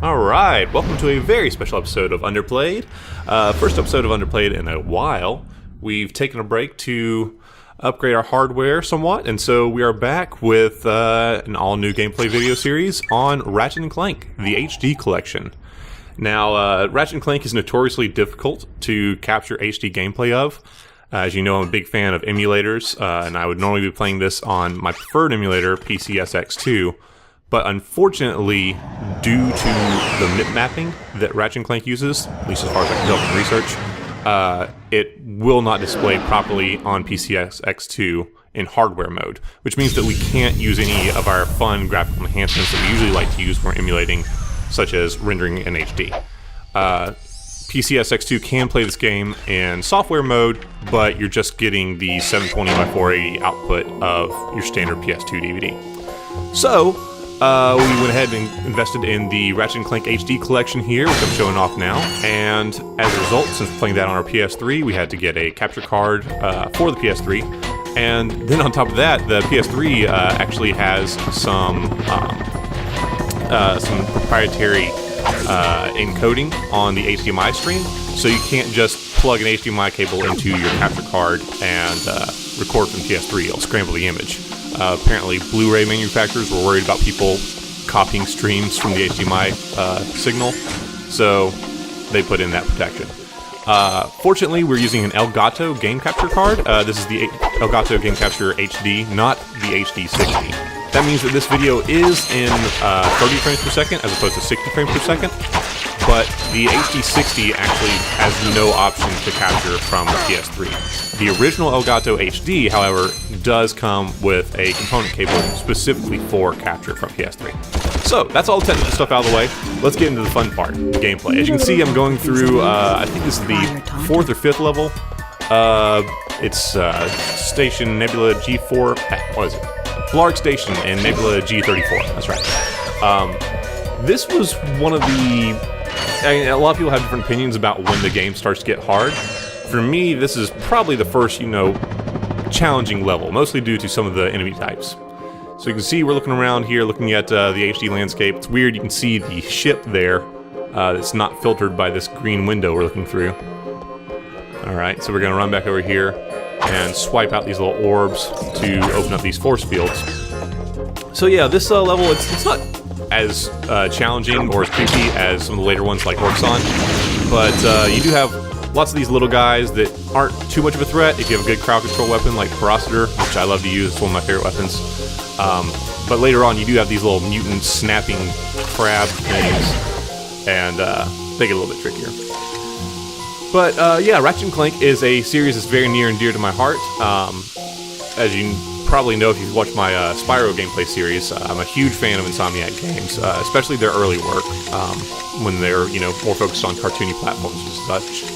Alright, welcome to a very special episode of Underplayed. First episode of Underplayed in a while. We've taken a break to upgrade our hardware somewhat, and so we are back with an all-new gameplay video series on Ratchet and Clank, the HD collection. Now, Ratchet and Clank is notoriously difficult to capture HD gameplay of. As you know, I'm a big fan of emulators, and I would normally be playing this on my preferred emulator, PCSX2. But unfortunately, due to the MIP mapping that Ratchet & Clank uses, at least as far as I can tell from research, it will not display properly on PCSX2 in hardware mode, which means that we can't use any of our fun graphical enhancements that we usually like to use when emulating, such as rendering in HD. PCSX2 can play this game in software mode, but you're just getting the 720x480 output of your standard PS2 DVD. So, we went ahead and invested in the Ratchet & Clank HD collection here, which I'm showing off now, and as a result, since playing that on our PS3, we had to get a capture card for the PS3, and then on top of that, the PS3 actually has some proprietary encoding on the HDMI stream, so you can't just plug an HDMI cable into your capture card and record from PS3, it'll scramble the image. Apparently, Blu-ray manufacturers were worried about people copying streams from the HDMI signal, so they put in that protection. Fortunately, we're using an Elgato game capture card. This is the Elgato Game Capture HD, not the HD60. That means that this video is in 30 frames per second as opposed to 60 frames per second, but the HD60 actually has no option to capture from the PS3. The original Elgato HD, however, does come with a component cable specifically for capture from PS3. So, that's all the technical stuff out of the way. Let's get into the fun part, the gameplay. As you can see, I'm going through, I think this is the 4th or 5th level. It's Station Nebula G4, what is it? Blarg Station and Nebula G34, that's right. This was one of the... a lot of people have different opinions about when the game starts to get hard. For me, this is probably the first, challenging level, mostly due to some of the enemy types. So you can see we're looking around here, looking at the HD landscape. It's weird, you can see the ship there. It's not filtered by this green window we're looking through. Alright, so we're going to run back over here and swipe out these little orbs to open up these force fields. So yeah, this level, it's not as challenging or as creepy as some of the later ones like Orxon, but you do have lots of these little guys that aren't too much of a threat if you have a good crowd control weapon like Parositor, which I love to use, it's one of my favorite weapons. But later on, you do have these little mutant snapping crab things, and they get a little bit trickier. But yeah, Ratchet & Clank is a series that's very near and dear to my heart. As you probably know if you've watched my Spyro gameplay series, I'm a huge fan of Insomniac games, especially their early work, when they're, more focused on cartoony platforms and such.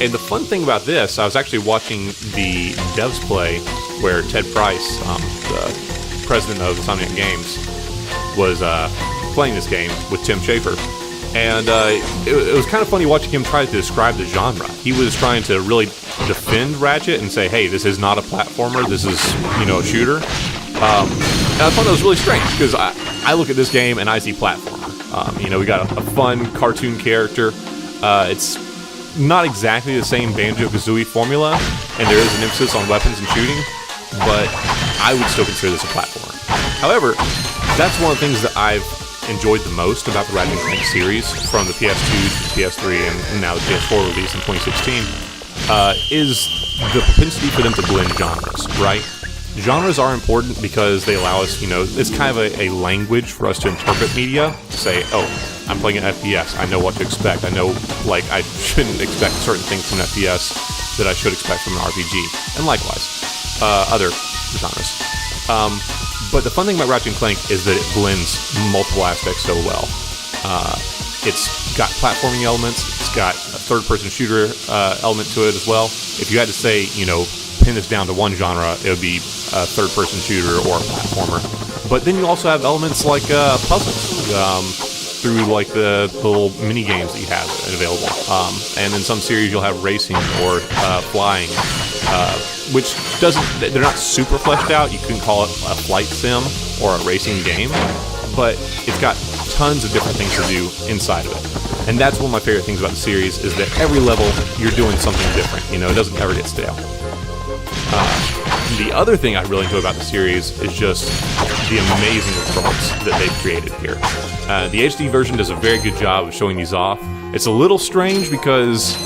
And the fun thing about this, I was actually watching the devs play where Ted Price, the president of Insomniac Games, was playing this game with Tim Schafer. And it was kind of funny watching him try to describe the genre. He was trying to really defend Ratchet and say, hey, this is not a platformer, this is, a shooter. And I thought that was really strange, because I look at this game and I see platformer. We got a fun cartoon character. It's not exactly the same Banjo-Kazooie formula, and there is an emphasis on weapons and shooting, but I would still consider this a platformer. However, that's one of the things that I've enjoyed the most about the Ratchet & Clank series, from the PS2 to the PS3 and now the PS4 release in 2016, is the propensity for them to blend genres, right? Genres are important because they allow us, it's kind of a language for us to interpret media, say, oh, I'm playing an FPS, I know what to expect, I know, I shouldn't expect certain things from an FPS that I should expect from an RPG, and likewise, other genres. But the fun thing about Ratchet & Clank is that it blends multiple aspects so well. It's got platforming elements, it's got a third-person shooter element to it as well. If you had to say, pin this down to one genre, it would be a third-person shooter or a platformer. But then you also have elements like puzzles, through the little mini games that you have available. And in some series you'll have racing or flying, which they're not super fleshed out. You can call it a flight sim or a racing game, but it's got tons of different things to do inside of it. And that's one of my favorite things about the series, is that every level you're doing something different. You know, it doesn't ever get stale. The other thing I really enjoy about the series is just the amazing worlds that they've created here. The HD version does a very good job of showing these off. It's a little strange because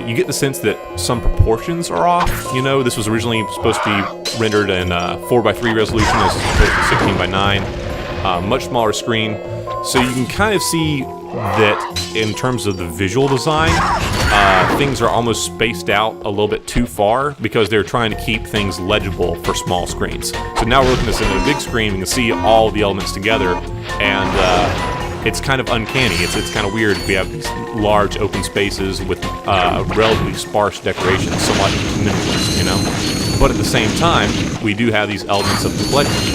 you get the sense that some proportions are off. You know, this was originally supposed to be rendered in 4:3 resolution as opposed to 16:9. Much smaller screen. So you can kind of see that in terms of the visual design, things are almost spaced out a little bit too far because they're trying to keep things legible for small screens. So now we're looking at this in a big screen, we can see all the elements together, and it's kind of uncanny. It's kind of weird. We have these large open spaces with relatively sparse decorations, somewhat minimalist, you know? But at the same time, we do have these elements of complexity.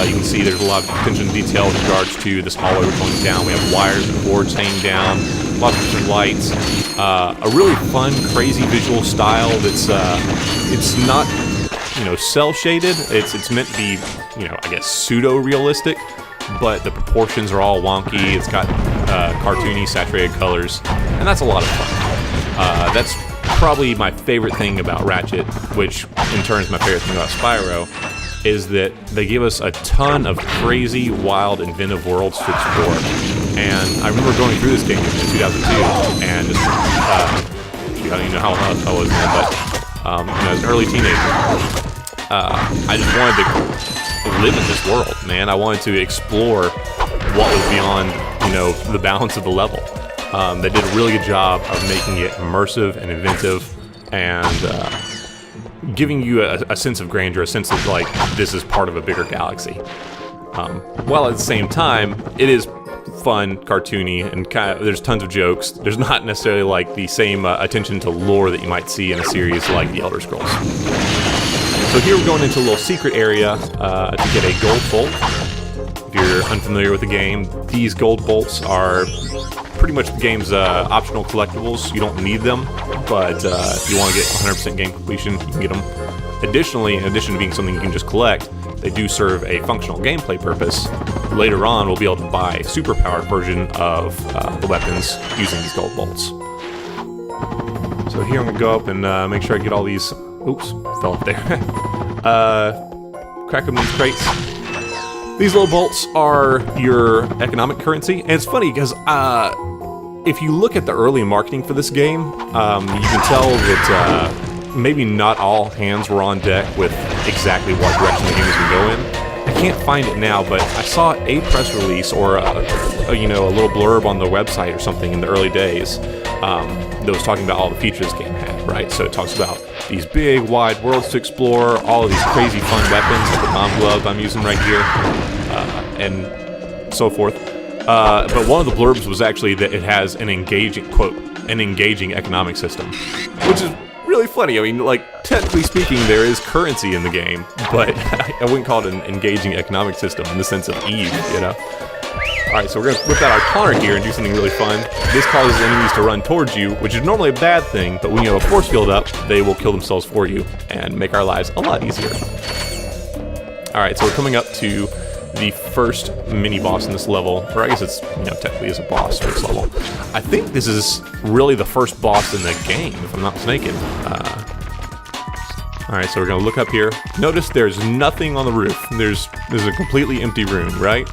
You can see there's a lot of attention to detail with regards to this hallway we're going down. We have wires and boards hanging down, lots of different lights. A really fun, crazy visual style that's, it's not, you know, cel-shaded. It's meant to be, you know, I guess pseudo-realistic, but the proportions are all wonky. It's got cartoony, saturated colors, and that's a lot of fun. That's probably my favorite thing about Ratchet, which in turn is my favorite thing about Spyro, is that they give us a ton of crazy, wild, inventive worlds to explore. And I remember going through this game in 2002, and just, I don't even know how old I was then, but you know, as an early teenager, I just wanted to live in this world, man. I wanted to explore what was beyond, you know, the balance of the level. They did a really good job of making it immersive and inventive, and giving you a sense of grandeur, a sense of like this is part of a bigger galaxy. While at the same time, it is fun, cartoony, and kind of, there's tons of jokes. There's not necessarily like the same attention to lore that you might see in a series like The Elder Scrolls. So here we're going into a little secret area to get a gold bolt. If you're unfamiliar with the game, these gold bolts are pretty much the game's optional collectibles. You don't need them, but if you want to get 100% game completion, you can get them. Additionally, in addition to being something you can just collect, they do serve a functional gameplay purpose. Later on, we'll be able to buy a super-powered version of the weapons using these gold bolts. So here I'm going to go up and make sure I get all these... Oops, fell up there. Crack open these crates. These little bolts are your economic currency, and it's funny because if you look at the early marketing for this game, you can tell that maybe not all hands were on deck with exactly what direction the game was going to go in. I can't find it now, but I saw a press release or you know, a little blurb on the website or something in the early days that was talking about all the features this game had, right? So it talks about these big, wide worlds to explore, all of these crazy fun weapons, like the bomb glove I'm using right here, and so forth. But one of the blurbs was actually that it has an engaging, quote, an engaging economic system, which is really funny. I mean, like, technically speaking, there is currency in the game, but I wouldn't call it an engaging economic system in the sense of Eve, you know? Alright, so we're going to whip out our taunter here and do something really fun. This causes enemies to run towards you, which is normally a bad thing, but when you have a force field up, they will kill themselves for you and make our lives a lot easier. Alright, so we're coming up to the first mini-boss in this level, or I guess it's, you know, technically is a boss for this level. I think this is really the first boss in the game, if I'm not mistaken. Alright, so we're going to look up here. Notice there's nothing on the roof. There's a completely empty room, right?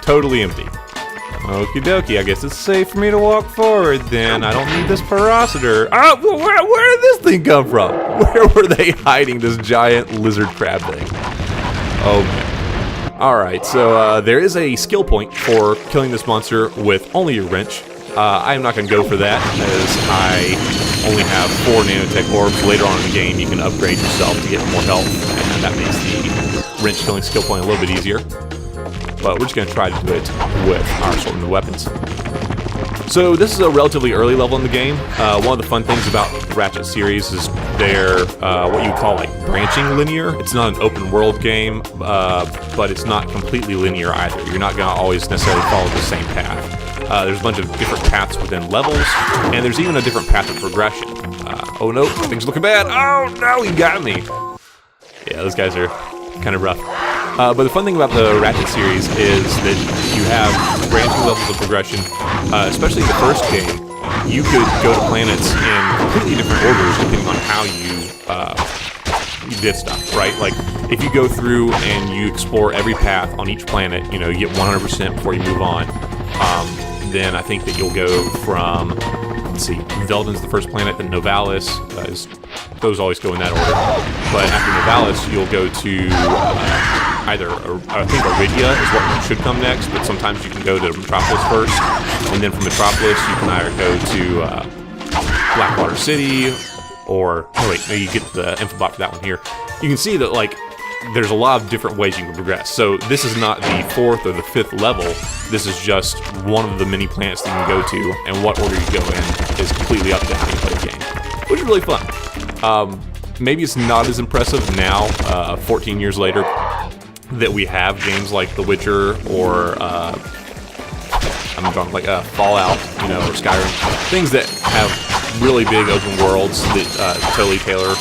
Totally empty. Okie dokie, I guess it's safe for me to walk forward then. I don't need this porositor. Oh, where did this thing come from? Where were they hiding this giant lizard crab thing? Oh man. Alright, so there is a skill point for killing this monster with only your wrench. I am not going to go for that, as I only have 4 nanotech orbs. Later on in the game, you can upgrade yourself to get more health, and that makes the wrench killing skill point a little bit easier. But we're just going to try to do it with our assortment of weapons. So this is a relatively early level in the game. One of the fun things about the Ratchet series is they're what you call like branching linear. It's not an open world game, but it's not completely linear either. You're not going to always necessarily follow the same path. There's a bunch of different paths within levels, and there's even a different path of progression. Oh no, things looking bad. Oh no, he got me. Yeah, those guys are kind of rough. But the fun thing about the Ratchet series is that you have branching levels of progression, especially the first game. You could go to planets in completely different orders depending on how you did stuff, right? Like, if you go through and you explore every path on each planet, you know, you get 100% before you move on. Then I think that you'll go from, let's see, Veldon's the first planet, then Novalis, those always go in that order. But after Novalis, you'll go to either, I think Aridia is what should come next, but sometimes you can go to Metropolis first, and then from Metropolis you can either go to Blackwater City, or, oh wait, you get the infobot for that one here. You can see that, like, there's a lot of different ways you can progress. So this is not the 4th or the 5th level. This is just one of the many planets that you can go to, and what order you go in is completely up to how you play the game, which is really fun. Maybe it's not as impressive now, 14 years later, that we have games like The Witcher or Fallout, you know, or Skyrim, things that have really big open worlds that totally tailor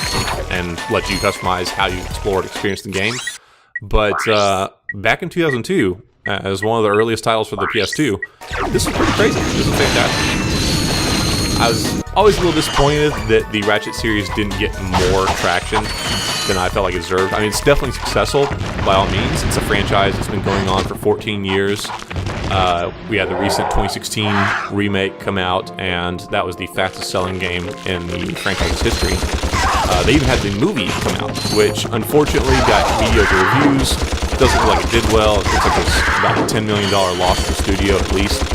and let you customize how you explore and experience the game. But back in 2002, as one of the earliest titles for the PS2, this was pretty crazy. This was fantastic. I was always a little disappointed that the Ratchet series didn't get more traction than I felt like it deserved. I mean, it's definitely successful, by all means. It's a franchise that's been going on for 14 years. We had the recent 2016 remake come out, and that was the fastest selling game in the franchise's history. They even had the movie come out, which unfortunately got mediocre reviews. Doesn't look like it did well. It looks like it was about a $10 million loss for the studio at least.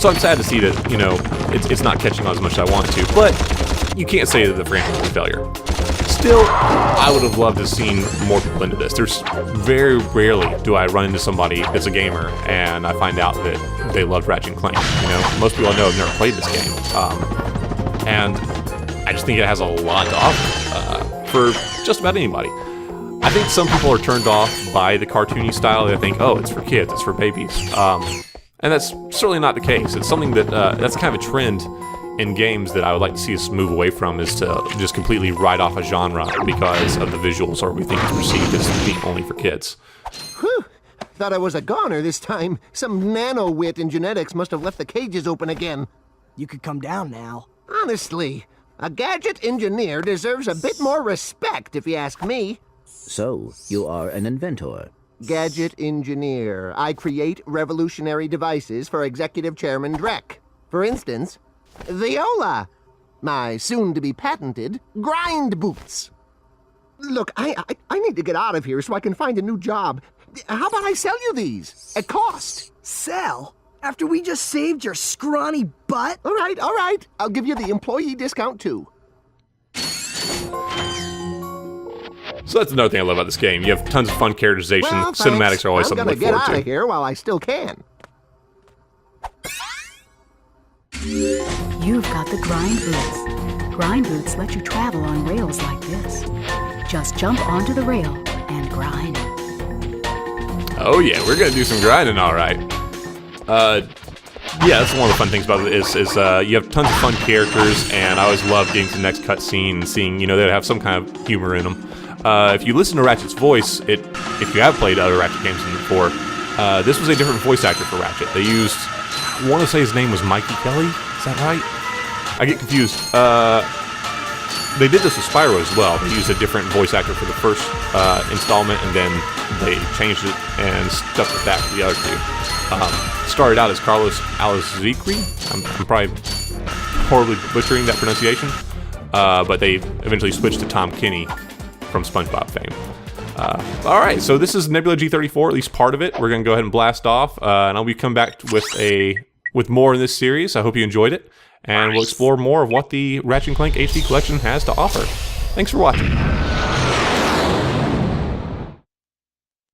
So I'm sad to see that, you know, it's not catching on as much as I want to, but you can't say that the franchise was a failure. Still, I would have loved to have seen more people into this. There's very rarely do I run into somebody that's a gamer and I find out that they love Ratchet and Clank. You know, most people I know have never played this game, and I just think it has a lot to offer for just about anybody. I think some people are turned off by the cartoony style. They think, oh, it's for kids, it's for babies, and that's certainly not the case. It's something that that's kind of a trend in games that I would like to see us move away from, is to just completely write off a genre because of the visuals, or we think it's perceived as being only for kids. Whew! Thought I was a goner this time. Some nano-wit in genetics must have left the cages open again. You could come down now. Honestly, a gadget engineer deserves a bit more respect, if you ask me. So, you are an inventor. Gadget engineer. I create revolutionary devices for Executive Chairman Drek. For instance, Viola, my soon-to-be patented grind boots. Look, I need to get out of here so I can find a new job. How about I sell you these at cost? Sell? After we just saved your scrawny butt? All right. I'll give you the employee discount too. So that's another thing I love about this game. You have tons of fun characterization. Well, Cinematics are always something to look forward I'm gonna get out to. of here while I still can. You've got the grind boots. Grind boots let you travel on rails like this. Just jump onto the rail and grind. Oh yeah, we're gonna do some grinding, all right. Yeah, that's one of the fun things about it is you have tons of fun characters, and I always love getting to the next cutscene and seeing, you know, they have some kind of humor in them. If you listen to Ratchet's voice, if you have played other Ratchet games before, this was a different voice actor for Ratchet. They used, I want to say his name was Mikey Kelly. Is that right? I get confused. They did this with Spyro as well. They used a different voice actor for the first installment, and then they changed it and stuck with that for the other two. Started out as Carlos Alazicri. I'm probably horribly butchering that pronunciation, but they eventually switched to Tom Kenny from SpongeBob fame. All right, so this is Nebula G34, at least part of it. We're going to go ahead and blast off, and I'll be coming back with more in this series. I hope you enjoyed it, and we'll explore more of what the Ratchet & Clank HD Collection has to offer. Thanks for watching.